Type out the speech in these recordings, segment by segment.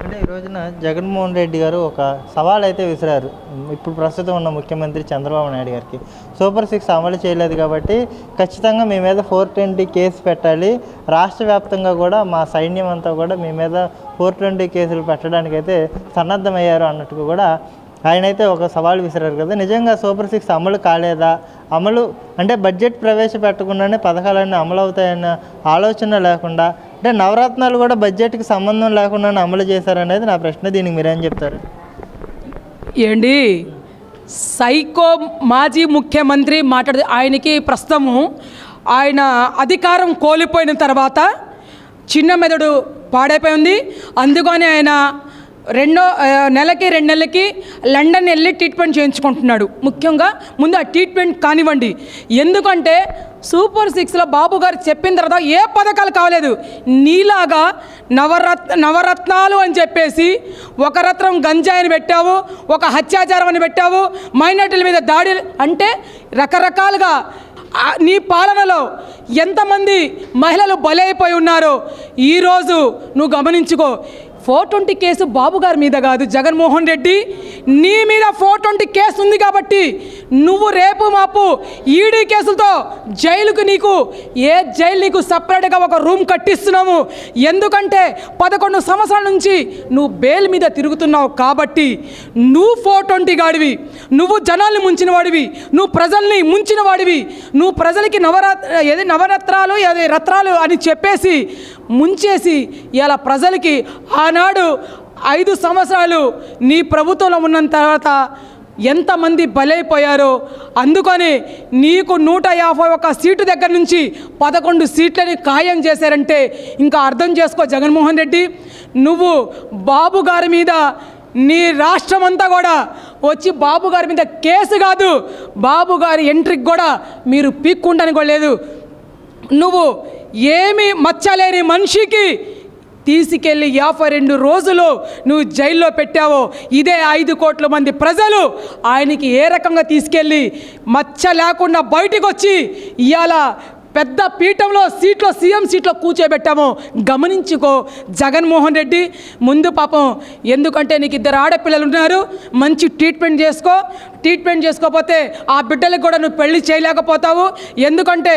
అంటే ఈ రోజున జగన్మోహన్ రెడ్డి గారు ఒక సవాల్ అయితే విసిరారు ఇప్పుడు ప్రస్తుతం ఉన్న ముఖ్యమంత్రి చంద్రబాబు నాయుడు గారికి. సూపర్ 6 అమలు చేయలేదు కాబట్టి ఖచ్చితంగా మీ మీద 420 కేసు పెట్టాలి, రాష్ట్ర వ్యాప్తంగా కూడా మా సైన్యం అంతా కూడా మీ మీద 420 కేసులు పెట్టడానికైతే సన్నద్ధమయ్యారు అన్నట్టుగా కూడా ఆయన అయితే ఒక సవాల్ విసిరారు కదా. నిజంగా సూపర్ 6 అమలు కాలేదా? అమలు అంటే బడ్జెట్ ప్రవేశపెట్టకుండానే పథకాలన్నీ అమలు అవుతాయన్న ఆలోచన లేకుండా, అంటే నవరత్నాలు కూడా బడ్జెట్కి సంబంధం లేకుండానే అమలు చేశారనేది నా ప్రశ్న. దీనికి మీరేం చెప్తారు? ఏంటి సైకో మాజీ ముఖ్యమంత్రి మాట్లాడే ఆయనకి ప్రస్తుతము ఆయన అధికారం కోల్పోయిన తర్వాత చిన్న మెదడు పాడైపోయి ఉంది. అందుకని ఆయన 2 నెలలకి లండన్ వెళ్ళి ట్రీట్మెంట్ చేయించుకుంటున్నాడు. ముఖ్యంగా ముందు ఆ ట్రీట్మెంట్ కానివ్వండి. ఎందుకంటే సూపర్ 6లో బాబు గారు చెప్పిన తర్వాత ఏ పథకాలు కావలేదు. నీలాగా నవరత్నాలు అని చెప్పేసి ఒక రత్నం గంజాయిని పెట్టావు, ఒక హత్యాచారం అని పెట్టావు, మైనార్టీల మీద దాడి అంటే రకరకాలుగా నీ పాలనలో ఎంతమంది మహిళలు బలైపోయి ఉన్నారో ఈరోజు నువ్వు గమనించుకో. 420 కేసు బాబు గారి మీద కాదు, జగన్మోహన్ రెడ్డి నీ మీద 420 కేసు ఉంది కాబట్టి నువ్వు రేపు మాపు ఈడీ కేసులతో జైలుకు ఏ జైలు నీకు సపరేట్గా ఒక రూమ్ కట్టిస్తున్నాము. ఎందుకంటే 11 సంవత్సరాల నుంచి నువ్వు బెయిల్ మీద తిరుగుతున్నావు కాబట్టి నువ్వు 420 గాడివి, నువ్వు జనాల్ని ముంచిన వాడివి, నువ్వు ప్రజల్ని ముంచిన వాడివి, నువ్వు ప్రజలకి నవరత్నాలు రత్నాలు అని చెప్పేసి ముంచేసి ఇలా ప్రజలకి ఆనాడు 5 సంవత్సరాలు నీ ప్రభుత్వంలో ఉన్న తర్వాత ఎంతమంది బలైపోయారో. అందుకని నీకు 151 సీటు దగ్గర నుంచి 11 సీట్లని ఖాయం చేశారంటే ఇంకా అర్థం చేసుకో జగన్మోహన్ రెడ్డి. నువ్వు బాబు గారి మీద నీ రాష్ట్రం అంతా కూడా వచ్చి బాబు గారి మీద కేసు కాదు, బాబు గారి ఎంట్రీకి కూడా మీరు పీక్కుంటానికి కూడా లేదు. నువ్వు ఏమి మచ్చలేని మనిషికి తీసుకెళ్ళి 52 రోజులు నువ్వు జైల్లో పెట్టావో ఇదే 5 కోట్ల మంది ప్రజలు ఆయనకి ఏ రకంగా తీసుకెళ్ళి మచ్చ లేకుండా బయటకు వచ్చి ఇవాళ పెద్ద పీఠంలో సీఎం సీట్లో కూర్చోబెట్టామో గమనించుకో జగన్మోహన్ రెడ్డి. ముందు పాపం ఎందుకంటే నీకు 2 ఆడపిల్లలు ఉన్నారు, మంచి ట్రీట్మెంట్ చేసుకోకపోతే ఆ బిడ్డలకు కూడా నువ్వు పెళ్లి చేయలేకపోతావు. ఎందుకంటే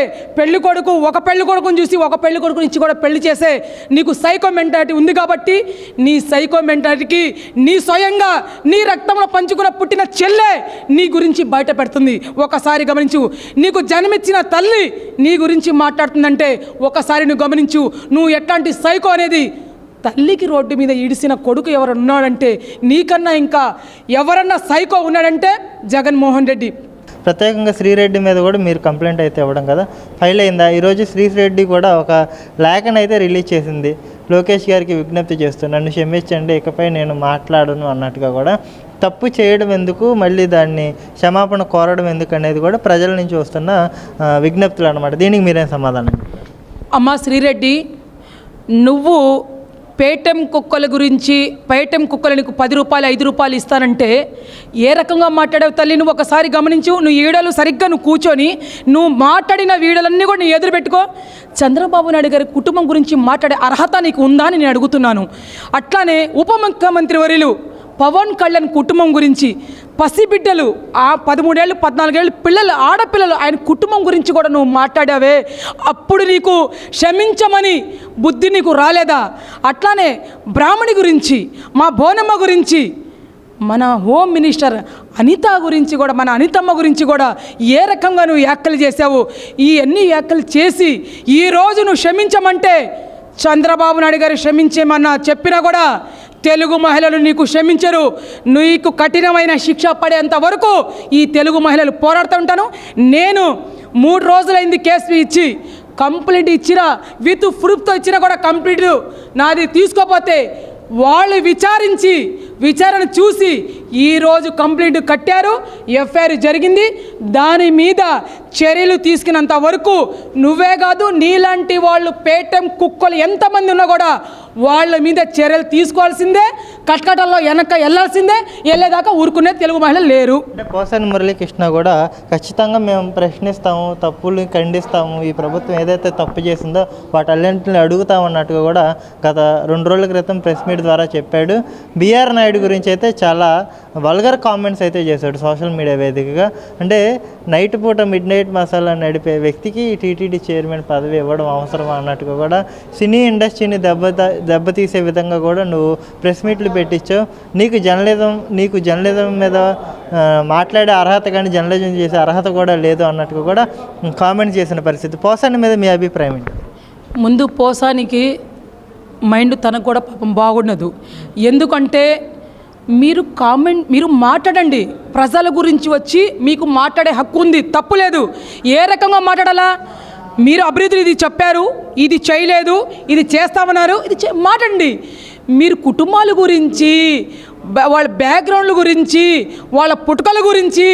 ఒక పెళ్లి కొడుకుని చూసి ఒక పెళ్లి కొడుకుని ఇచ్చి కూడా పెళ్లి చేసే నీకు సైకో మెంటాలిటీ ఉంది కాబట్టి నీ సైకో మెంటాలిటీకి నీ స్వయంగా నీ రక్తంలో పంచుకున్న పుట్టిన చెల్లె నీ గురించి బయట పెడుతుంది. ఒకసారి గమనించు, నీకు జన్మించిన తల్లి నీ గురించి మాట్లాడుతుందంటే ఒకసారి నువ్వు గమనించు. నువ్వు ఎట్లాంటి సైకో అనేది తల్లికి రోడ్డు మీద ఈడిసిన కొడుకు ఎవరు ఉన్నాడంటే నీకన్నా ఇంకా ఎవరన్నా సైకో ఉన్నాడంటే జగన్మోహన్ రెడ్డి. ప్రత్యేకంగా శ్రీరెడ్డి మీద కూడా మీరు కంప్లైంట్ అయితే ఇవ్వడం కదా, ఫైల్ అయిందా? ఈరోజు శ్రీరెడ్డి కూడా ఒక లేఖను అయితే రిలీజ్ చేసింది. లోకేష్ గారికి విజ్ఞప్తి చేస్తూ నన్ను క్షమించండి, ఇకపై నేను మాట్లాడను అన్నట్టుగా కూడా. తప్పు చేయడం ఎందుకు, మళ్ళీ దాన్ని క్షమాపణ కోరడం ఎందుకు అనేది కూడా ప్రజల నుంచి వస్తున్న విజ్ఞప్తులు అన్నమాట. దీనికి మీరేం సమాధానం? అమ్మ శ్రీరెడ్డి, నువ్వు పేటెం కుక్కల గురించి పేటెం కుక్కలు నీకు 10 రూపాయలు 5 రూపాయలు ఇస్తానంటే ఏ రకంగా మాట్లాడావు తల్లి? నువ్వు ఒకసారి గమనించు. నువ్వు వీడియోలు సరిగ్గా నువ్వు కూర్చొని నువ్వు మాట్లాడిన వీడియోలన్నీ కూడా నీ ఎదురు పెట్టుకో. చంద్రబాబు నాయుడు గారి కుటుంబం గురించి మాట్లాడే అర్హత నీకు ఉందా అని నేను అడుగుతున్నాను. అట్లానే ఉప ముఖ్యమంత్రి వర్యులు పవన్ కళ్యాణ్ కుటుంబం గురించి, పసిబిడ్డలు ఆ 13 ఏళ్ళు 14 ఏళ్ళు పిల్లలు ఆడపిల్లలు ఆయన కుటుంబం గురించి కూడా నువ్వు మాట్లాడావే, అప్పుడు నీకు క్షమించమని బుద్ధి నీకు రాలేదా? అట్లానే బ్రాహ్మణి గురించి, మా బోనమ్మ గురించి, మన హోమ్ మినిస్టర్ అనిత గురించి కూడా, మన అనితమ్మ గురించి కూడా ఏ రకంగా నువ్వు వ్యాఖ్యలు చేసావు. ఈ అన్ని వ్యాఖ్యలు చేసి ఈరోజు నువ్వు క్షమించమంటే చంద్రబాబు నాయుడు గారు క్షమించేమన్నా చెప్పినా కూడా తెలుగు మహిళలు నీకు క్షమించరు. నీకు కఠినమైన శిక్ష పడేంత వరకు ఈ తెలుగు మహిళలు పోరాడుతూ ఉంటాను. నేను 3 రోజులైంది కేసు ఇచ్చి కంప్లీట్ ఇచ్చినా, విత్ ప్రూఫ్తో ఇచ్చినా కూడా కంప్లీట్ నాది తీసుకోపోతే వాళ్ళు విచారణ చూసి ఈరోజు కంప్లీట్ కట్టారు, ఎఫ్ఐఆర్ జరిగింది. దాని మీద చర్యలు తీసుకున్నంత వరకు నువ్వే కాదు నీలాంటి వాళ్ళు పేటెం కుక్కలు ఎంతమంది ఉన్నా కూడా వాళ్ళ మీద చర్యలు తీసుకోవాల్సిందే, కట్కటల్లో వెనక వెళ్ళాల్సిందే, వెళ్ళేదాకా ఊరుకునే తెలుగు మహిళలు లేరు. అంటే పోసాని మురళీకృష్ణ కూడా ఖచ్చితంగా మేము ప్రశ్నిస్తాము, తప్పుల్ని ఖండిస్తాము, ఈ ప్రభుత్వం ఏదైతే తప్పు చేసిందో వాటన్నింటిని అడుగుతామన్నట్టుగా కూడా గత 2 రోజుల క్రితం ప్రెస్ మీట్ ద్వారా చెప్పాడు. బిఆర్ నాయుడు గురించి అయితే చాలా వల్గర్ కామెంట్స్ అయితే చేశాడు సోషల్ మీడియా వేదికగా. అంటే నైట్ పూట మిడ్ నైట్ మసాలా నడిపే వ్యక్తికి టీటీడీ చైర్మన్ పదవి ఇవ్వడం అవసరమా అన్నట్టుగా కూడా సినీ ఇండస్ట్రీని దెబ్బతీసే విధంగా కూడా నువ్వు ప్రెస్ మీట్లు పెట్టించావు. నీకు జర్నలిజం మీద మాట్లాడే అర్హత కానీ జర్నలిజం చేసే అర్హత కూడా లేదు అన్నట్టుగా కూడా కామెంట్ చేసిన పరిస్థితి. పోసాని మీద మీ అభిప్రాయం ఏంటి? ముందు పోసానికి మైండ్ తనకు కూడా పాపం బాగుండదు. ఎందుకంటే మీరు మాట్లాడండి, ప్రజల గురించి వచ్చి మీకు మాట్లాడే హక్కు ఉంది, తప్పు లేదు. ఏ రకంగా మాట్లాడాలా? మీరు అభివృద్ధి ఇది చెప్పారు, ఇది చేయలేదు, ఇది చేస్తామన్నారు, మాట్లాడండి. మీరు కుటుంబాల గురించి, వాళ్ళ బ్యాక్గ్రౌండ్ల గురించి, వాళ్ళ పుట్టుకల గురించి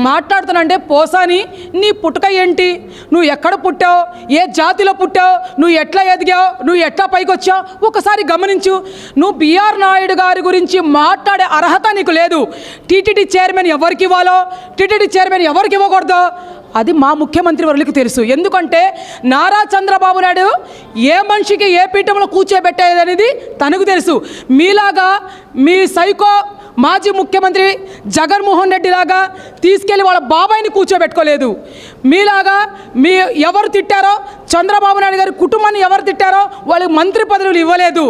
మాట్లాడుతానంటే పోసాని నీ పుట్టుక ఏంటి, నువ్వు ఎక్కడ పుట్టావు, ఏ జాతిలో పుట్టావు, నువ్వు ఎట్లా ఎదిగావు, నువ్వు ఎట్లా పైకి వచ్చావు ఒకసారి గమనించు. నువ్వు బిఆర్ నాయుడు గారి గురించి మాట్లాడే అర్హత నీకు లేదు. టీటీడీ చైర్మన్ ఎవరికి ఇవ్వాలో, టీటీడీ చైర్మన్ ఎవరికి ఇవ్వకూడదో అది మా ముఖ్యమంత్రి వర్యులకు తెలుసు. ఎందుకంటే నారా చంద్రబాబు నాయుడు ఏ మనిషికి ఏ పీఠంలో కూర్చోబెట్టేది అనేది తనకు తెలుసు. మీలాగా మీ సైకో మాజీ ముఖ్యమంత్రి జగన్మోహన్ రెడ్డి లాగా తీసుకెళ్ళి వాళ్ళ బాబాయిని కూర్చోబెట్టుకోలేదు. మీలాగా ఎవరు తిట్టారో, చంద్రబాబు నాయుడు గారి కుటుంబాన్ని ఎవరు తిట్టారో వాళ్ళకి మంత్రి పదవులు ఇవ్వలేదు.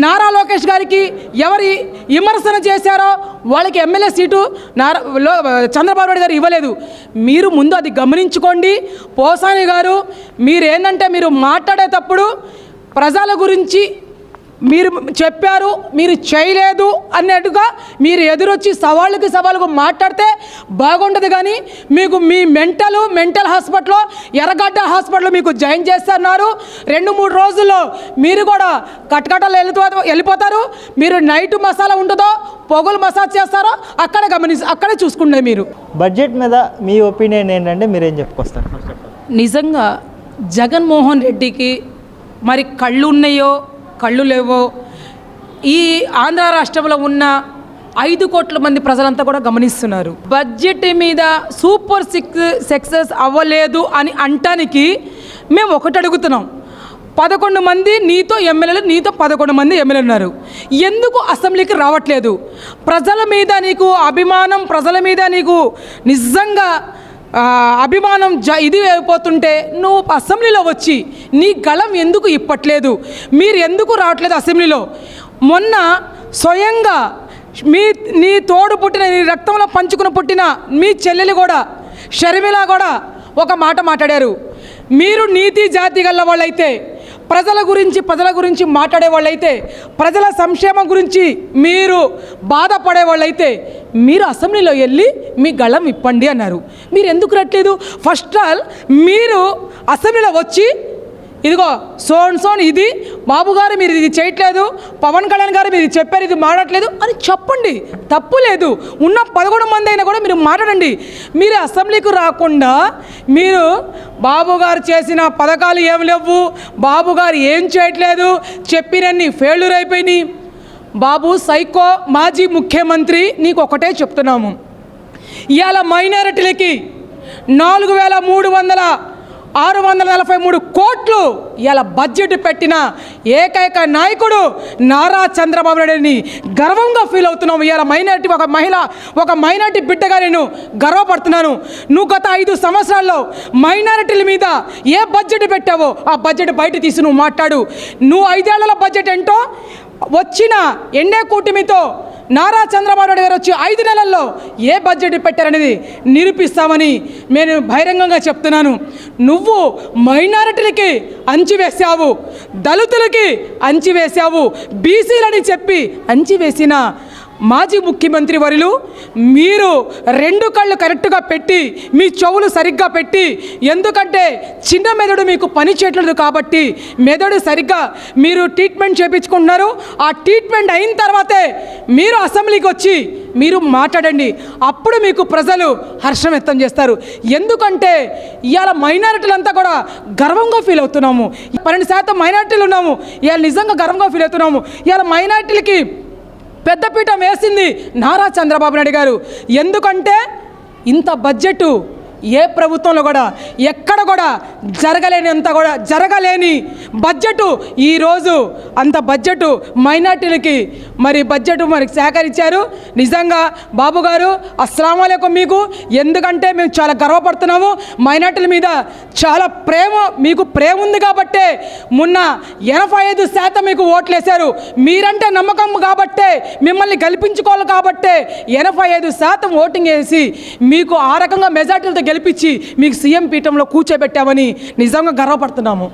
నారా లోకేష్ గారికి ఎవరి విమర్శన చేశారో వాళ్ళకి ఎమ్మెల్యే సీటు చంద్రబాబు నాయుడు గారు ఇవ్వలేదు. మీరు ముందు అది గమనించుకోండి. పోసాని గారు మీరేంటంటే మీరు మాట్లాడేటప్పుడు ప్రజల గురించి మీరు చెప్పారు, మీరు చేయలేదు అన్నట్టుగా మీరు ఎదురొచ్చి సవాళ్ళకు మాట్లాడితే బాగుండదు. కానీ మీకు మీ మెంటల్ హాస్పిటల్లో ఎర్రగడ్డ హాస్పిటల్లో మీకు జాయిన్ చేస్తున్నారు. 2-3 రోజుల్లో మీరు కూడా కట్కటలు వెళ్ళిపోతారు. మీరు నైట్ మసాలా ఉంటుందో పొగలు మసాజ్ చేస్తారో అక్కడే చూసుకుంటే. మీరు బడ్జెట్ మీద మీ ఒపీనియన్ ఏంటంటే మీరేం చెప్పుకొస్తారు? నిజంగా జగన్మోహన్ రెడ్డికి మరి కళ్ళు ఉన్నాయో కళ్ళు లేవో ఈ ఆంధ్ర రాష్ట్రంలో ఉన్న 5 కోట్ల మంది ప్రజలంతా కూడా గమనిస్తున్నారు. బడ్జెట్ మీద సూపర్ 6 సక్సెస్ అవ్వలేదు అని అంటానికి మేము ఒకటి అడుగుతున్నాం. 11 మంది నీతో 11 మంది ఎమ్మెల్యేలు ఉన్నారు. ఎందుకు అసెంబ్లీకి రావట్లేదు? ప్రజల మీద నీకు అభిమానం, ప్రజల మీద నీకు నిజంగా అభిమానం ఇది అయిపోతుంటే నువ్వు అసెంబ్లీలో వచ్చి నీ గళం ఎందుకు ఇప్పట్లేదు? మీరు ఎందుకు రావట్లేదు అసెంబ్లీలో? మొన్న స్వయంగా నీ తోడు పుట్టిన, నీ రక్తంలో పంచుకుని పుట్టిన మీ చెల్లెలు కూడా, షర్మిల కూడా ఒక మాట మాట్లాడారు. మీరు నీతి జాతి గల వాళ్ళైతే, ప్రజల గురించి మాట్లాడే వాళ్ళైతే, ప్రజల సంక్షేమం గురించి మీరు బాధపడే వాళ్ళైతే మీరు అసెంబ్లీలో వెళ్ళి మీ గళం ఇప్పండి అన్నారు. మీరు ఎందుకు రట్లేదు? ఫస్ట్ ఆల్ మీరు అసెంబ్లీలో వచ్చి ఇదిగో సోన్ ఇది బాబు గారు మీరు ఇది చేయట్లేదు, పవన్ కళ్యాణ్ గారు మీరు చెప్పారు ఇది మాట్లాడట్లేదు అని చెప్పండి, తప్పు లేదు. ఉన్న 11 మంది అయినా కూడా మీరు మాట్లాడండి. మీరు అసెంబ్లీకి రాకుండా మీరు బాబు గారు చేసిన పథకాలు ఏమి లేవు, బాబు గారు ఏం చేయట్లేదు, చెప్పినన్ని ఫెయిల్యూర్ అయిపోయినాయి. బాబు సైకో మాజీ ముఖ్యమంత్రి, నీకు ఒకటే చెప్తున్నాము. ఇవాళ మైనారిటీలకి 4,643 కోట్లు ఇలా బడ్జెట్ పెట్టిన ఏకైక నాయకుడు నారా చంద్రబాబు నాయుడిని గర్వంగా ఫీల్ అవుతున్నాము. ఇవాళ ఒక మైనారిటీ బిడ్డగా నేను గర్వపడుతున్నాను. నువ్వు గత 5 సంవత్సరాల్లో మైనారిటీల మీద ఏ బడ్జెట్ పెట్టావో ఆ బడ్జెట్ బయట తీసి నువ్వు మాట్లాడు. నువ్వు 5 ఏళ్ల బడ్జెట్ ఏంటో వచ్చిన ఎన్డీ కూటమితో నారా చంద్రబాబు నాయుడు గారు వచ్చి 5 నెలల్లో ఏ బడ్జెట్ పెట్టారనేది నిరూపిస్తామని నేను బహిరంగంగా చెప్తున్నాను. నువ్వు మైనారిటీలకి అంచివేశావు, దళితులకి అంచివేశావు, బీసీలని చెప్పి అంచివేసిన మాజీ ముఖ్యమంత్రి వర్యులు మీరు 2 కళ్ళు కరెక్ట్గా పెట్టి మీ చెవులు సరిగ్గా పెట్టి, ఎందుకంటే చిన్న మెదడు మీకు పని చేయట్లేదు కాబట్టి మెదడు సరిగ్గా మీరు ట్రీట్మెంట్ చేయించుకుంటున్నారు. ఆ ట్రీట్మెంట్ అయిన తర్వాతే మీరు అసెంబ్లీకి వచ్చి మీరు మాట్లాడండి. అప్పుడు మీకు ప్రజలు హర్షం వ్యక్తం చేస్తారు. ఎందుకంటే ఇవాళ మైనారిటీలంతా కూడా గర్వంగా ఫీల్ అవుతున్నాము. 12% మైనారిటీలు ఉన్నాము. ఇవాళ నిజంగా గర్వంగా ఫీల్ అవుతున్నాము. ఇవాళ మైనారిటీలకి పెద్దపీఠం వేసింది నారా చంద్రబాబు నాయుడు గారు. ఎందుకంటే ఇంత బడ్జెట్ ఏ ప్రభుత్వంలో కూడా ఎక్కడ కూడా జరగలేని బడ్జెట్ ఈరోజు అంత బడ్జెట్ మైనార్టీలకి బడ్జెట్ సేకరించారు. నిజంగా బాబు గారు అస్సలాము అలైకుం మీకు. ఎందుకంటే మేము చాలా గర్వపడుతున్నాము. మైనార్టీల మీద చాలా మీకు ప్రేమ ఉంది కాబట్టే మొన్న 85% మీకు ఓట్లేశారు. మీరంటే నమ్మకం కాబట్టే మిమ్మల్ని గెలిపించుకోవాలి కాబట్టే 85% ఓటింగ్ వేసి మీకు ఆ రకంగా మెజార్టీలతో గెలిపించి మీకు సీఎం పీఠంలో కూర్చోబెట్టామని నిజంగా గర్వపడుతున్నాము.